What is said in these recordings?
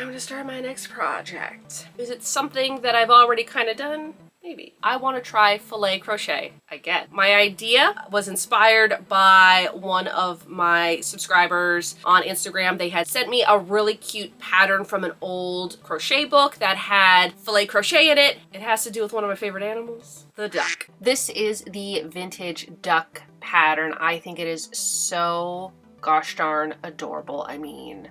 time to start my next project. Is it something that I've already kind of done? Maybe. I want to try filet crochet again. My idea was inspired by one of my subscribers on Instagram. They had sent me a really cute pattern from an old crochet book that had filet crochet in it. It has to do with one of my favorite animals, the duck. This is the vintage duck pattern. I think it is so gosh darn adorable. I mean,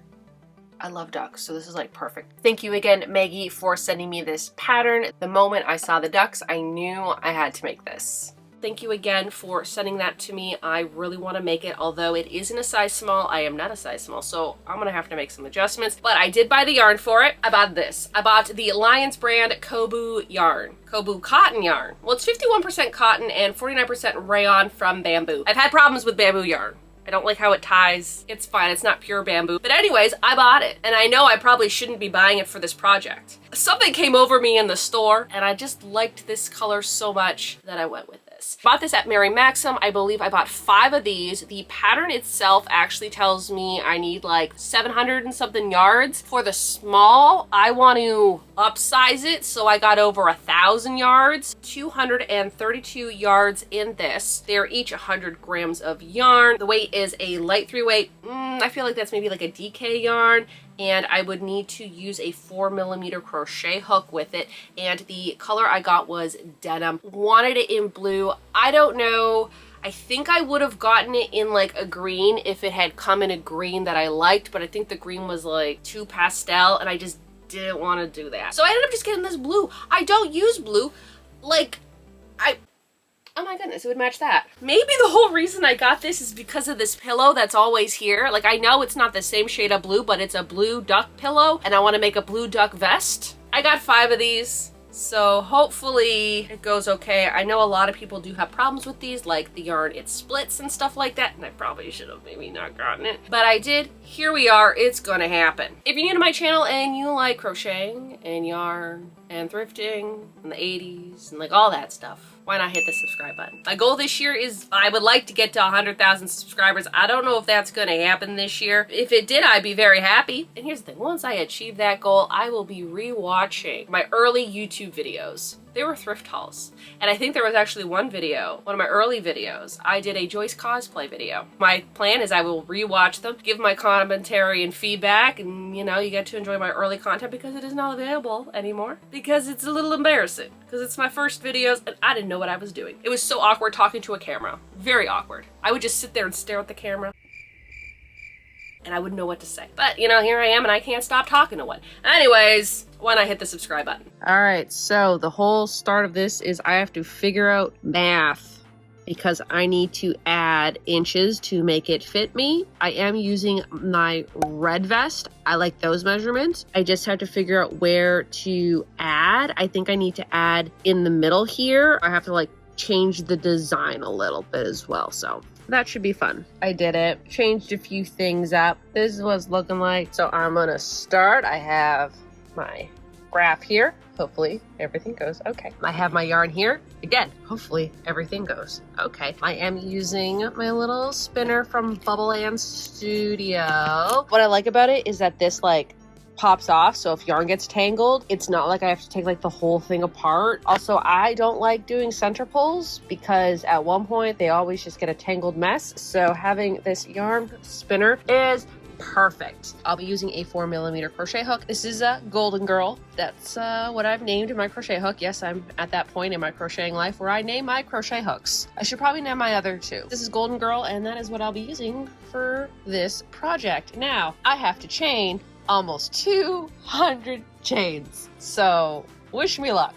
I love ducks, so this is like perfect. Thank you again, Maggie, for sending me this pattern. The moment I saw the ducks, I knew I had to make this. Thank you again for sending that to me. I really want to make it, although it is in a size small. I am not a size small, so I'm gonna have to make some adjustments, but I did buy the yarn for it. I bought this. I bought the Alliance brand Kobu yarn. Kobu cotton yarn. Well, it's 51% cotton and 49% rayon from bamboo. I've had problems with bamboo yarn. I don't like how it ties. It's fine, it's not pure bamboo. But anyways, I bought it. And I know I probably shouldn't be buying it for this project. Something came over me in the store and I just liked this color so much that I went with this. Bought this at Mary Maxim. I believe I bought 5 of these. The pattern itself actually tells me I need like 700 and something yards. For the small, I want to upsize it, so I got over 1,000 yards. 232 yards in this. They're each 100 grams of yarn. The weight is a light 3-weight. I feel like that's maybe like a DK yarn. And I would need to use a 4mm crochet hook with it. And the color I got was denim. Wanted it in blue. I don't know. I think I would have gotten it in like a green if it had come in a green that I liked, but I think the green was like too pastel and I just didn't want to do that. So I ended up just getting this blue. I don't use blue. Like, oh my goodness, it would match that. Maybe the whole reason I got this is because of this pillow that's always here. Like, I know it's not the same shade of blue, but it's a blue duck pillow, and I want to make a blue duck vest. I got 5 of these, so hopefully it goes okay. I know a lot of people do have problems with these, like the yarn, it splits and stuff like that, and I probably should have maybe not gotten it. But I did. Here we are. It's gonna happen. If you're new to my channel and you like crocheting and yarn and thrifting and the 80s and like all that stuff, why not hit the subscribe button? My goal this year is I would like to get to 100,000 subscribers. I don't know if that's gonna happen this year. If it did, I'd be very happy. And here's the thing, once I achieve that goal, I will be re-watching my early YouTube videos. They were thrift hauls. And I think there was actually one video, one of my early videos, I did a Joyce cosplay video. My plan is I will re-watch them, give my commentary and feedback, and you know, you get to enjoy my early content because it is not available anymore. Because it's a little embarrassing. Because it's my first videos and I didn't know what I was doing. It was so awkward talking to a camera. Very awkward. I would just sit there and stare at the camera and I wouldn't know what to say. But, you know, here I am and I can't stop talking to one. Anyways, why not hit the subscribe button? All right, so the whole start of this is I have to figure out math because I need to add inches to make it fit me. I am using my red vest. I like those measurements. I just have to figure out where to add. I think I need to add in the middle here. I have to like change the design a little bit as well, so that should be fun. I did it, changed a few things up. This is what it's looking like. So I'm gonna start. I have my graph here. Hopefully everything goes okay. I have my yarn here. Again, hopefully everything goes okay. I am using my little spinner from Bubbleland Studio. What I like about it is that this like pops off, so if yarn gets tangled, it's not like I have to take like the whole thing apart. Also, I don't like doing center pulls because at one point they always just get a tangled mess, so having this yarn spinner is perfect. I'll be using a 4mm crochet hook. This is a Golden Girl. That's what I've named my crochet hook. Yes, I'm at that point in my crocheting life where I name my crochet hooks. I should probably name my other 2. This is Golden Girl, and that is what I'll be using for this project. Now, I have to chain almost 200 chains. So wish me luck.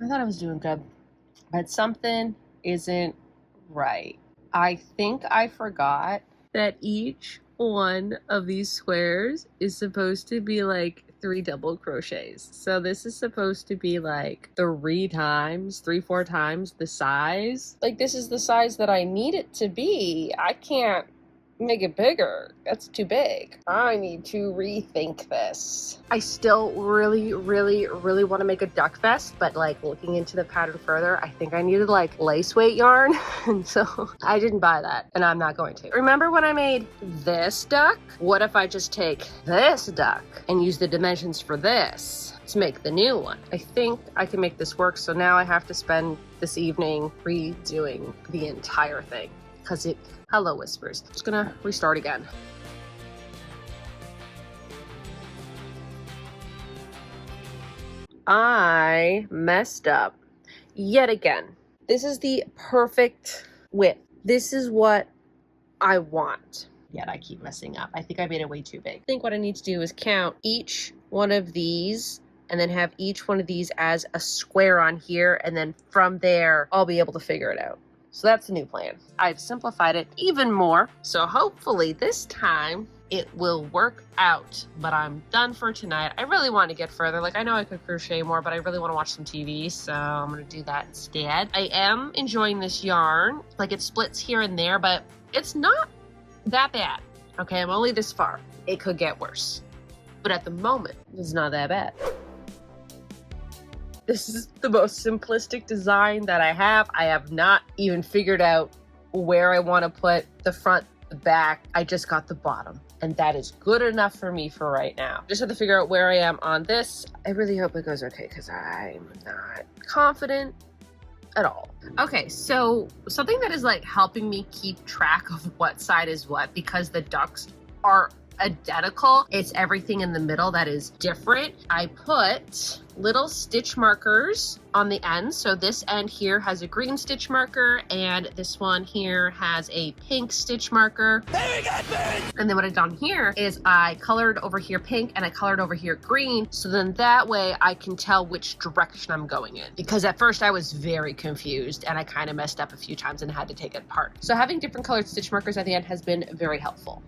I thought I was doing good, but something isn't right. I think I forgot that each one of these squares is supposed to be like 3 double crochets. So this is supposed to be like 4 times the size. Like this is the size that I need it to be. I can't make it bigger. That's too big. I need to rethink this. I still really want to make a duck vest, but like looking into the pattern further, I think I needed like lace weight yarn. And so I didn't buy that, and I'm not going to. Remember when I made this duck? What if I just take this duck and use the dimensions for this to make the new one? I think I can make this work. So now I have to spend this evening redoing the entire thing because it, hello whispers. Just gonna restart again. I messed up yet again. This is the perfect width. This is what I want. Yet I keep messing up. I think I made it way too big. I think what I need to do is count each one of these and then have each one of these as a square on here. And then from there, I'll be able to figure it out. So that's the new plan. I've simplified it even more. So hopefully this time it will work out, but I'm done for tonight. I really want to get further. Like I know I could crochet more, but I really want to watch some TV. So I'm going to do that instead. I am enjoying this yarn. Like it splits here and there, but it's not that bad. Okay, I'm only this far. It could get worse. But at the moment, it's not that bad. This is the most simplistic design that I have. I have not even figured out where I want to put the front, the back. I just got the bottom. And that is good enough for me for right now. Just have to figure out where I am on this. I really hope it goes okay because I'm not confident at all. Okay, so something that is like helping me keep track of what side is what, because the ducks are identical, it's everything in the middle that is different. I put little stitch markers on the end. So this end here has a green stitch marker and this one here has a pink stitch marker. Very good, pink! And then what I've done here is I colored over here pink and I colored over here green. So then that way I can tell which direction I'm going in. Because at first I was very confused and I kind of messed up a few times and had to take it apart. So having different colored stitch markers at the end has been very helpful.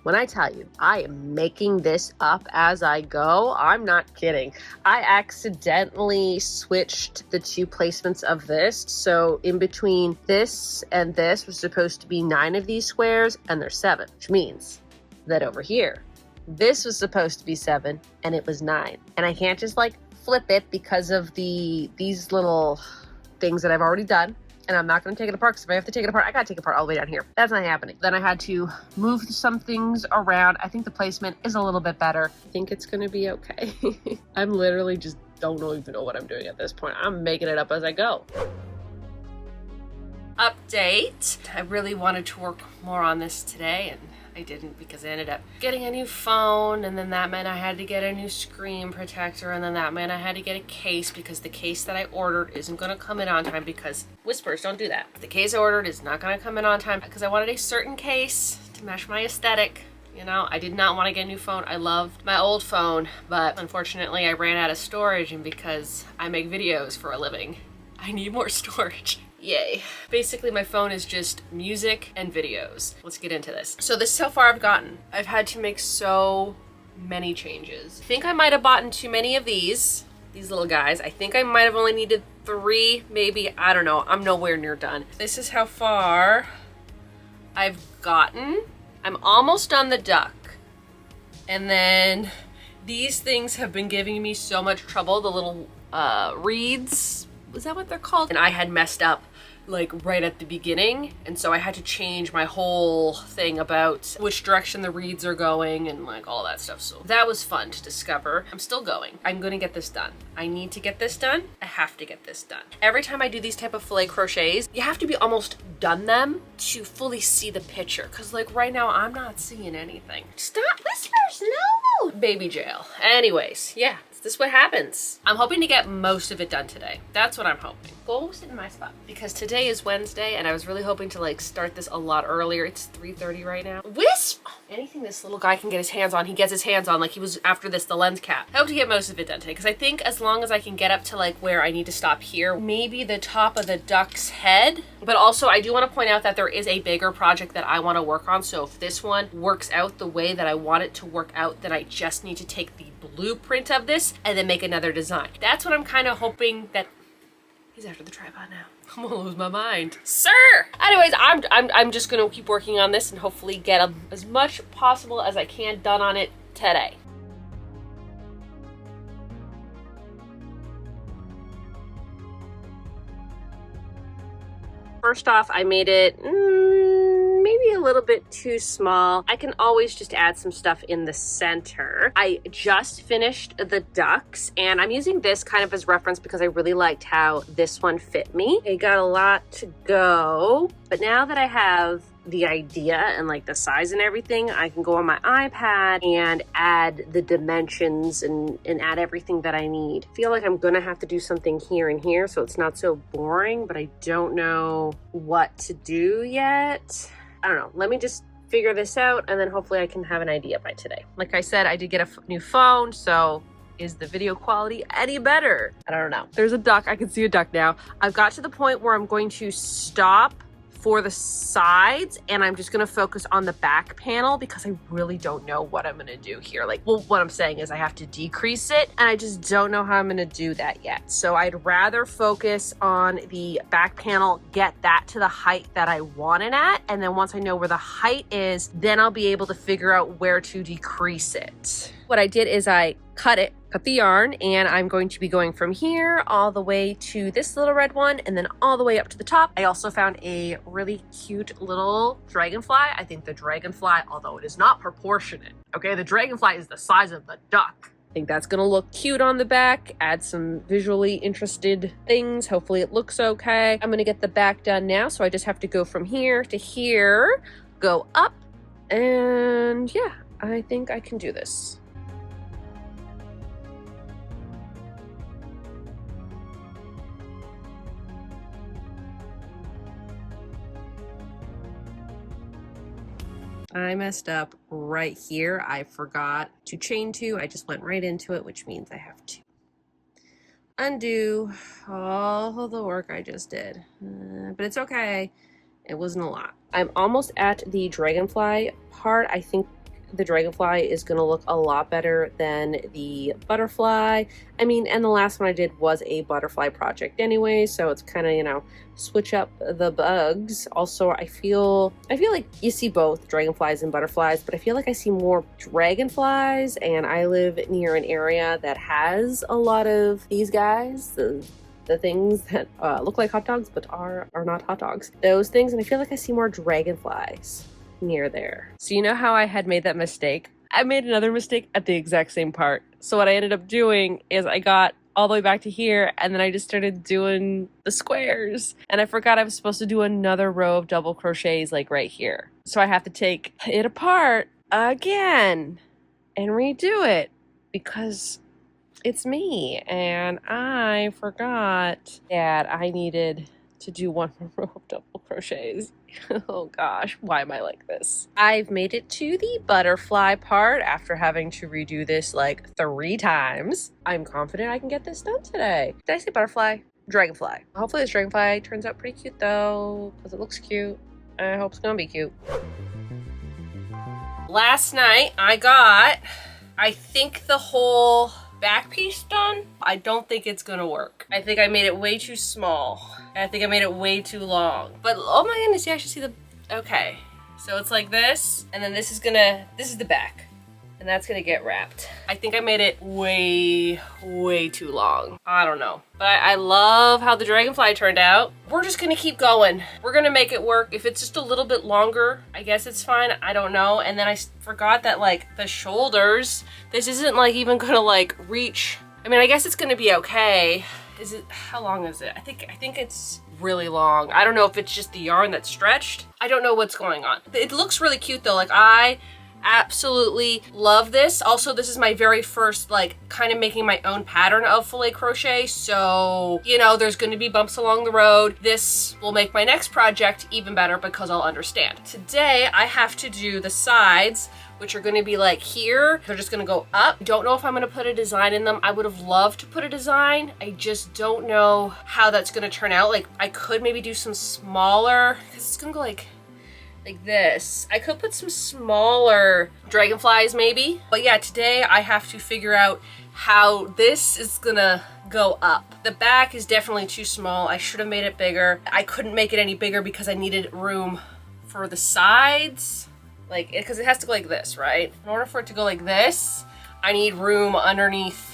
When I tell you, I am making this up as I go, I'm not kidding. I accidentally switched the two placements of this. So in between this and this was supposed to be 9 of these squares and there's 7, which means that over here, this was supposed to be 7 and it was 9. And I can't just like flip it because of these little things that I've already done. And I'm not going to take it apart because if I have to take it apart, I got to take it apart all the way down here. That's not happening. Then I had to move some things around. I think the placement is a little bit better. I think it's going to be okay. I'm literally just don't even know what I'm doing at this point. I'm making it up as I go. Update. I really wanted to work more on this today and I didn't because I ended up getting a new phone and then that meant I had to get a new screen protector and then that meant I had to get a case because the case that I ordered isn't going to come in on time because whispers, don't do that. The case I ordered is not going to come in on time because I wanted a certain case to match my aesthetic. You know, I did not want to get a new phone. I loved my old phone, but unfortunately I ran out of storage and because I make videos for a living, I need more storage. Yay. Basically, my phone is just music and videos. Let's get into this. So this is how far I've gotten. I've had to make so many changes. I think I might have bought too many of these little guys. I think I might have only needed 3, maybe. I don't know. I'm nowhere near done. This is how far I've gotten. I'm almost on the duck. And then these things have been giving me so much trouble. The little reeds. Is that what they're called? And I had messed up like right at the beginning and so I had to change my whole thing about which direction the reeds are going and like all that stuff. So that was fun to discover. I'm still going. I'm gonna get this done. I need to get this done. I have to get this done. Every time I do these type of filet crochets, you have to be almost done them to fully see the picture because like right now I'm not seeing anything. Stop whispers, no! Baby jail. Anyways, yeah, this is what happens. I'm hoping to get most of it done today. That's what I'm hoping. Go sit in my spot. Because today is Wednesday and I was really hoping to like start this a lot earlier. It's 3:30 right now. Wisp! Anything this little guy can get his hands on, he gets his hands on. Like he was after this, the lens cap. I hope to get most of it done today because I think as long as I can get up to like where I need to stop here, maybe the top of the duck's head. But also I do want to point out that there is a bigger project that I want to work on. So if this one works out the way that I want it to work out, then I just need to take the blueprint of this and then make another design. That's what I'm kind of hoping that. He's after the tripod now. I'm gonna lose my mind. Sir! Anyways, I'm just gonna keep working on this and hopefully get as much possible as I can done on it today. First off, I made it maybe a little bit too small. I can always just add some stuff in the center. I just finished the ducks and I'm using this kind of as reference because I really liked how this one fit me. I got a lot to go, but now that I have the idea and like the size and everything, I can go on my iPad and add the dimensions and add everything that I need. I feel like I'm gonna have to do something here and here so it's not so boring, but I don't know what to do yet. I don't know. Let me just figure this out and then hopefully I can have an idea by today. Like I said, I did get a new phone, so is the video quality any better? I don't know. There's a duck. I can see a duck now. I've got to the point where I'm going to stop for the sides and I'm just gonna focus on the back panel because I really don't know what I'm gonna do here. Like, well, what I'm saying is I have to decrease it and I just don't know how I'm gonna do that yet. So I'd rather focus on the back panel, get that to the height that I want it at. And then once I know where the height is, then I'll be able to figure out where to decrease it. What I did is I cut the yarn and I'm going to be going from here all the way to this little red one and then all the way up to the top. I also found a really cute little dragonfly. I think the dragonfly, although it is not proportionate, okay, the dragonfly is the size of the duck. I think that's gonna look cute on the back, add some visually interested things. Hopefully it looks okay. I'm gonna get the back done now, so I just have to go from here to here, go up, and yeah, I think I can do this. I messed up right here. I forgot to chain two. I just went right into it, which means I have to undo all of the work I just did. But it's okay. It wasn't a lot. I'm almost at the dragonfly part. I think the dragonfly is going to look a lot better than the butterfly. I mean, and the last one I did was a butterfly project anyway, so it's kind of, you know, switch up the bugs. Also, I feel like you see both dragonflies and butterflies, but I feel like I see more dragonflies, and I live near an area that has a lot of these guys, the things that look like hot dogs but are not hot dogs. Those things, and I feel like I see more dragonflies near there. So you know how I had made that mistake? I made another mistake at the exact same part. So what I ended up doing is I got all the way back to here and then I just started doing the squares, and I forgot I was supposed to do another row of double crochets like right here. So I have to take it apart again and redo it because it's me and I forgot that I needed to do one more row of double crochets. Oh gosh, why am I like this? I've made it to the butterfly part after having to redo this like 3 times. I'm confident I can get this done today. Did I say butterfly? Dragonfly. Hopefully this dragonfly turns out pretty cute though, because it looks cute. I hope it's gonna be cute. Last night I think the whole back piece done. I don't think it's gonna work. I think I made it way too small. I think I made it way too long. But oh my goodness, you actually see the, okay. So it's like this, and then this is the back. And that's gonna get wrapped. I think I made it way too long. I don't know. But I love how the dragonfly turned out. We're just gonna keep going. We're gonna make it work. If it's just a little bit longer, I guess it's fine. I don't know. And then I forgot that like the shoulders, this isn't like even gonna like reach. I mean, I guess it's gonna be okay. Is it, how long is it? I think it's really long. I don't know if it's just the yarn that's stretched. I don't know what's going on. It looks really cute though. Like I Absolutely love this. Also, this is my very first, like, kind of making my own pattern of filet crochet. So, you know, there's going to be bumps along the road. This will make my next project even better because I'll understand. Today, I have to do the sides, which are going to be like here. They're just going to go up. Don't know if I'm going to put a design in them. I would have loved to put a design. I just don't know how that's going to turn out. Like, I could maybe do some smaller, because it's going to go like this. I could put some smaller dragonflies maybe. But yeah, today I have to figure out how this is gonna go up. The back is definitely too small. I should have made it bigger. I couldn't make it any bigger because I needed room for the sides. Like, because it has to go like this, right? In order for it to go like this, I need room underneath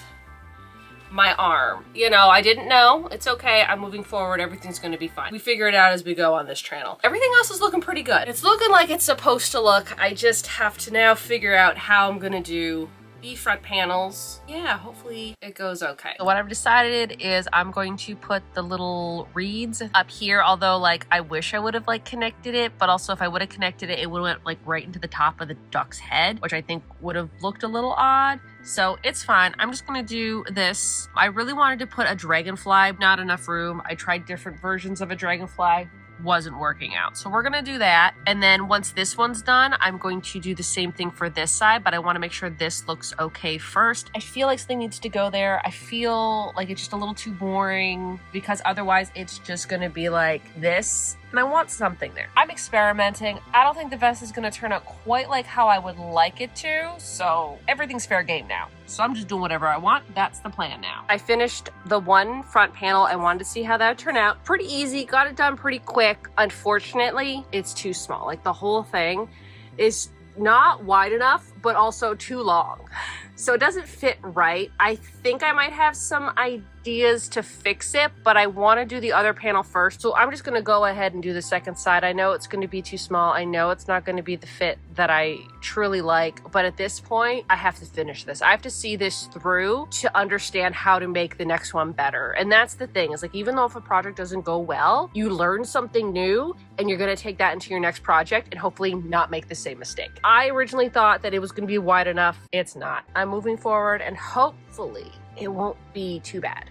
my arm. You know, I didn't know. It's okay. I'm moving forward. Everything's going to be fine. We figure it out as we go on this channel. Everything else is looking pretty good. It's looking like it's supposed to look. I just have to now figure out how I'm going to do the front panels. Yeah, hopefully it goes okay. So what I've decided is I'm going to put the little reeds up here, although like I wish I would have like connected it, but also if I would have connected it, it would have went like right into the top of the duck's head, which I think would have looked a little odd. So it's fine. I'm just gonna do this. I really wanted to put a dragonfly, not enough room. I tried different versions of a dragonfly. Wasn't working out. So we're gonna do that. And then once this one's done, I'm going to do the same thing for this side, but I wanna make sure this looks okay first. I feel like something needs to go there. I feel like it's just a little too boring because otherwise it's just gonna be like this. And I want something there. I'm experimenting. I don't think the vest is gonna turn out quite like how I would like it to, so everything's fair game now. So I'm just doing whatever I want. That's the plan now. I finished the one front panel. I wanted to see how that would turn out. Pretty easy, got it done pretty quick. Unfortunately, it's too small. Like the whole thing is not wide enough, but also too long. So it doesn't fit right. I think I might have some ideas to fix it, but I want to do the other panel first. So I'm just going to go ahead and do the second side. I know it's going to be too small. I know it's not going to be the fit that I truly like, but at this point, I have to finish this. I have to see this through to understand how to make the next one better. And that's the thing, is like, even though if a project doesn't go well, you learn something new and you're going to take that into your next project and hopefully not make the same mistake. I originally thought that it was going to be wide enough. It's not. I'm moving forward and hopefully it won't be too bad.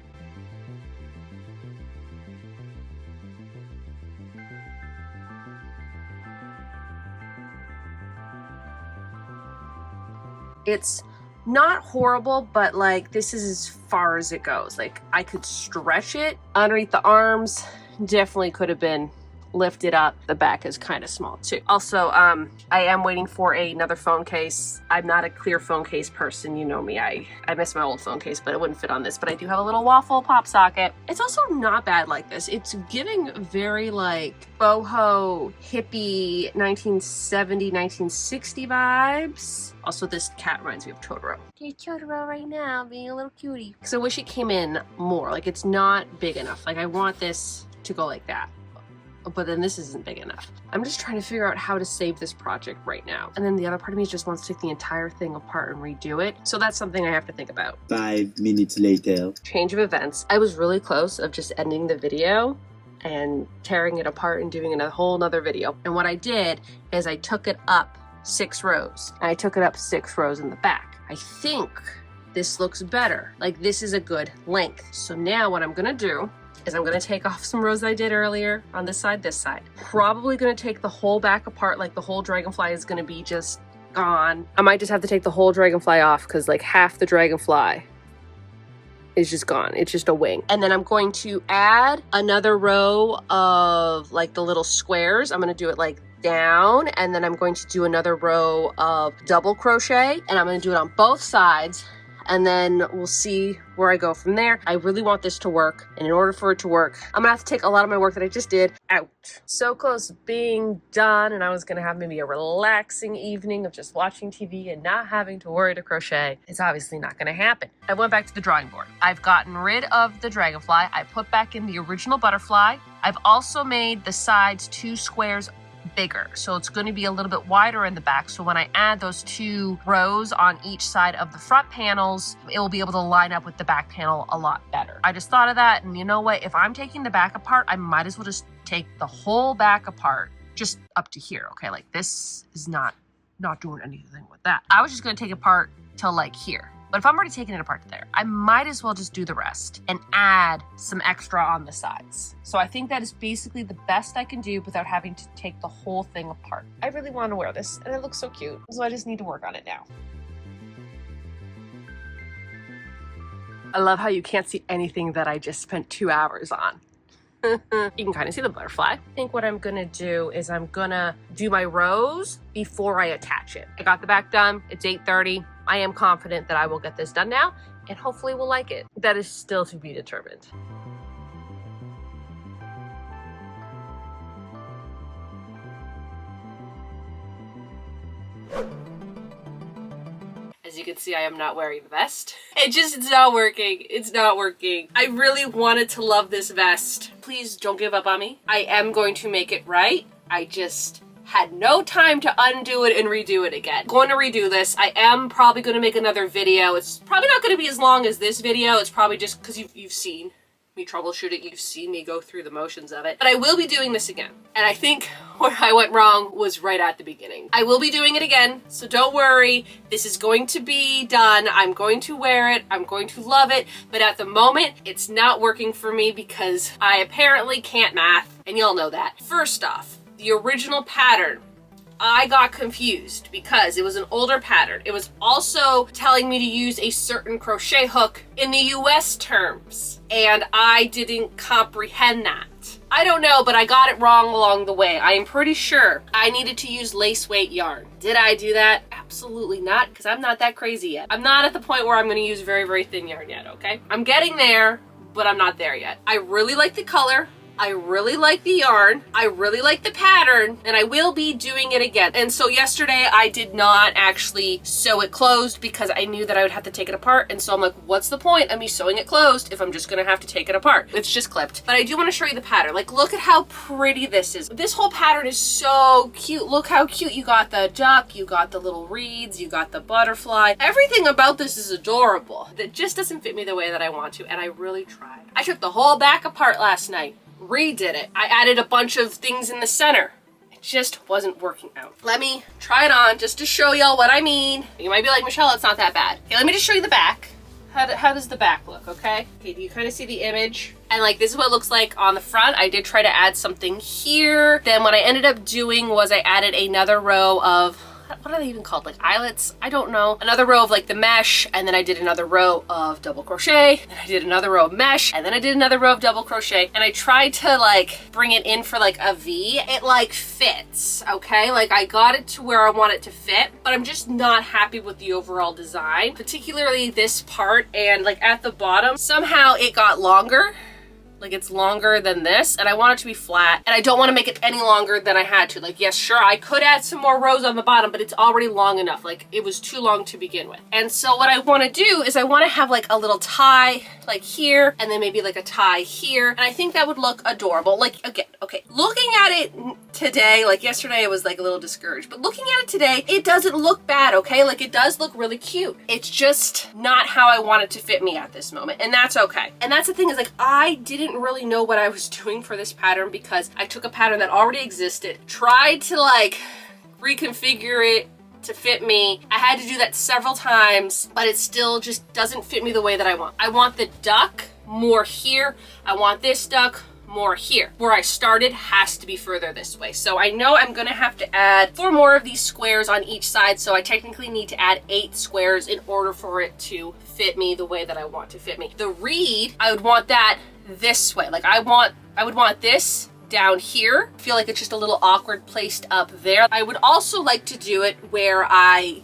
It's not horrible, but like this is as far as it goes. Like I could stretch it underneath the arms, definitely could have been lifted up. The back is kind of small too. Also, I am waiting for another phone case. I'm not a clear phone case person. You know me. I miss my old phone case, but it wouldn't fit on this. But I do have a little waffle pop socket. It's also not bad like this. It's giving very like boho hippie 1970, 1960 vibes. Also, this cat reminds me of Totoro. Here's Totoro right now, being a little cutie. Because I wish it came in more. Like it's not big enough. Like I want this to go like that. But then this isn't big enough. I'm just trying to figure out how to save this project right now. And then the other part of me just wants to take the entire thing apart and redo it. So that's something I have to think about. 5 minutes later. Change of events. I was really close of just ending the video and tearing it apart and doing a whole nother video. And what I did is I took it up 6 rows. And I took it up 6 rows in the back. I think this looks better. Like this is a good length. So now what I'm gonna do is I'm gonna take off some rows I did earlier on this side, Probably gonna take the whole back apart, like the whole dragonfly is gonna be just gone. I might just have to take the whole dragonfly off because like half the dragonfly is just gone. It's just a wing. And then I'm going to add another row of like the little squares. I'm gonna do it like down, and then I'm going to do another row of double crochet, and I'm gonna do it on both sides. And then we'll see where I go from there. I really want this to work. And in order for it to work, I'm gonna have to take a lot of my work that I just did out. So close to being done. And I was gonna have maybe a relaxing evening of just watching TV and not having to worry to crochet. It's obviously not gonna happen. I went back to the drawing board. I've gotten rid of the dragonfly. I put back in the original butterfly. I've also made the sides 2 squares bigger, so it's going to be a little bit wider in the back, so when I add those 2 rows on each side of the front panels, it will be able to line up with the back panel a lot better. I just thought of that, and you know what, if I'm taking the back apart, I might as well just take the whole back apart just up to here. Okay, like this is not not doing anything with that. I was just gonna take it apart till like here. But if I'm already taking it apart to there, I might as well just do the rest and add some extra on the sides. So I think that is basically the best I can do without having to take the whole thing apart. I really want to wear this and it looks so cute. So I just need to work on it now. I love how you can't see anything that I just spent 2 hours on. You can kind of see the butterfly. I think what I'm gonna do is I'm gonna do my rows before I attach it. I got the back done. It's 8:30. I am confident that I will get this done now and hopefully we'll like it. That is still to be determined. As you can see, I am not wearing the vest. It's not working. It's not working. I really wanted to love this vest. Please don't give up on me. I am going to make it right. I just had no time to undo it and redo it again. I'm going to redo this. I am probably going to make another video. It's probably not going to be as long as this video. It's probably just because you've seen me troubleshoot it. You've seen me go through the motions of it. But I will be doing this again. And I think where I went wrong was right at the beginning. I will be doing it again, so don't worry. This is going to be done. I'm going to wear it. I'm going to love it. But at the moment, it's not working for me because I apparently can't math. And you'll know that. First off, the original pattern, I got confused because it was an older pattern. It was also telling me to use a certain crochet hook in the US terms, and I didn't comprehend that. I don't know, but I got it wrong along the way. I am pretty sure I needed to use lace weight yarn. Did I do that? Absolutely not, because I'm not that crazy yet. I'm not at the point where I'm going to use very, very thin yarn yet, okay? I'm getting there, but I'm not there yet. I really like the color. I really like the yarn, I really like the pattern, and I will be doing it again. And so yesterday I did not actually sew it closed because I knew that I would have to take it apart. And so I'm like, what's the point of me sewing it closed if I'm just gonna have to take it apart? It's just clipped. But I do wanna show you the pattern. Like, look at how pretty this is. This whole pattern is so cute. Look how cute. You got the duck, you got the little reeds, you got the butterfly. Everything about this is adorable. It just doesn't fit me the way that I want to, and I really tried. I took the whole back apart last night. Redid it. I added a bunch of things in the center. It just wasn't working out. Let me try it on just to show y'all what I mean. You might be like, Michelle, it's not that bad. Okay, let me just show you the back. How does the back look, okay? Okay, do you kind of see the image? And like, this is what it looks like on the front. I did try to add something here. Then what I ended up doing was I added another row of, what are they even called? Like eyelets? I don't know. Another row of like the mesh, and then I did another row of double crochet, and I did another row of mesh, and then I did another row of double crochet, and I tried to like bring it in for like a V. It like fits, okay? Like I got it to where I want it to fit, but I'm just not happy with the overall design, particularly this part, and like at the bottom, somehow it got longer. Like it's longer than this, and I want it to be flat, and I don't want to make it any longer than I had to. Like, yes, sure, I could add some more rows on the bottom, but it's already long enough. Like, it was too long to begin with. And so what I want to do is I want to have like a little tie like here, and then maybe like a tie here, and I think that would look adorable. Like, again, okay, looking at it today, like yesterday I was like a little discouraged, but looking at it today, it doesn't look bad, okay? Like, it does look really cute. It's just not how I want it to fit me at this moment, and that's okay. And that's the thing, is like, I didn't really know what I was doing for this pattern because I took a pattern that already existed, tried to like reconfigure it to fit me. I had to do that several times, but it still just doesn't fit me the way that I want. I want the duck more here. I want this duck more here. Where I started has to be further this way. So I know I'm gonna have to add 4 more of these squares on each side, so I technically need to add 8 squares in order for it to fit me the way that I want to fit me. The reed, I would want that this way. Like I would want this down here. I feel like it's just a little awkward placed up there. I would also like to do it where I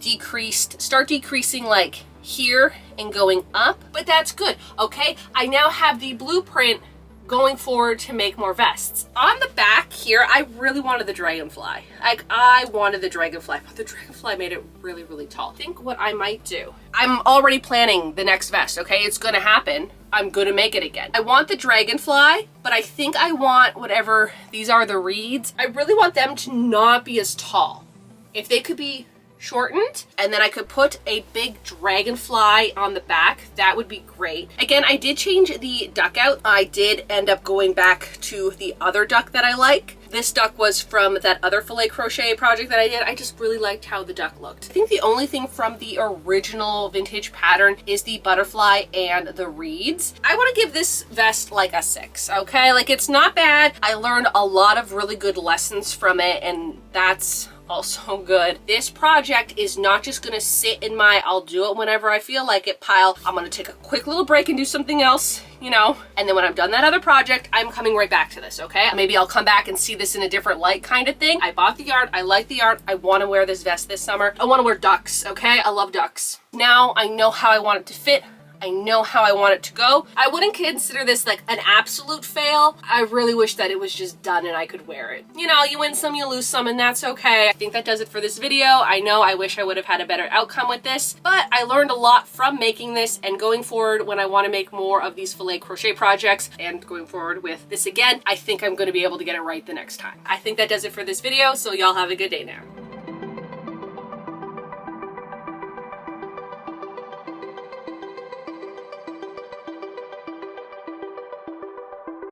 start decreasing like here and going up, but that's good, okay? I now have the blueprint going forward to make more vests. On the back here, I really wanted the dragonfly. Like, I wanted the dragonfly, but the dragonfly made it really, really tall. I think what I might do, I'm already planning the next vest, okay? It's gonna happen. I'm gonna make it again. I want the dragonfly, but I think I want whatever, these are the reeds, I really want them to not be as tall. If they could be shortened, and then I could put a big dragonfly on the back. That would be great. Again, I did change the duck out. I did end up going back to the other duck that I like. This duck was from that other filet crochet project that I did. I just really liked how the duck looked. I think the only thing from the original vintage pattern is the butterfly and the reeds. I want to give this vest like a 6, okay? Like, it's not bad. I learned a lot of really good lessons from it, and that's also good. This project is not just gonna sit in my I'll do it whenever I feel like it pile. I'm gonna take a quick little break and do something else, you know, and then when I've done that other project, I'm coming right back to this, okay? Maybe I'll come back and see this in a different light kind of thing. I bought the yarn, I like the yarn, I want to wear this vest this summer. I want to wear ducks, okay? I love ducks. Now I know how I want it to fit. I know how I want it to go. I wouldn't consider this like an absolute fail. I really wish that it was just done and I could wear it. You know, you win some, you lose some, and that's okay. I think that does it for this video. I know I wish I would have had a better outcome with this, but I learned a lot from making this, and going forward when I want to make more of these filet crochet projects and going forward with this again, I think I'm going to be able to get it right the next time. I think that does it for this video, so y'all have a good day now.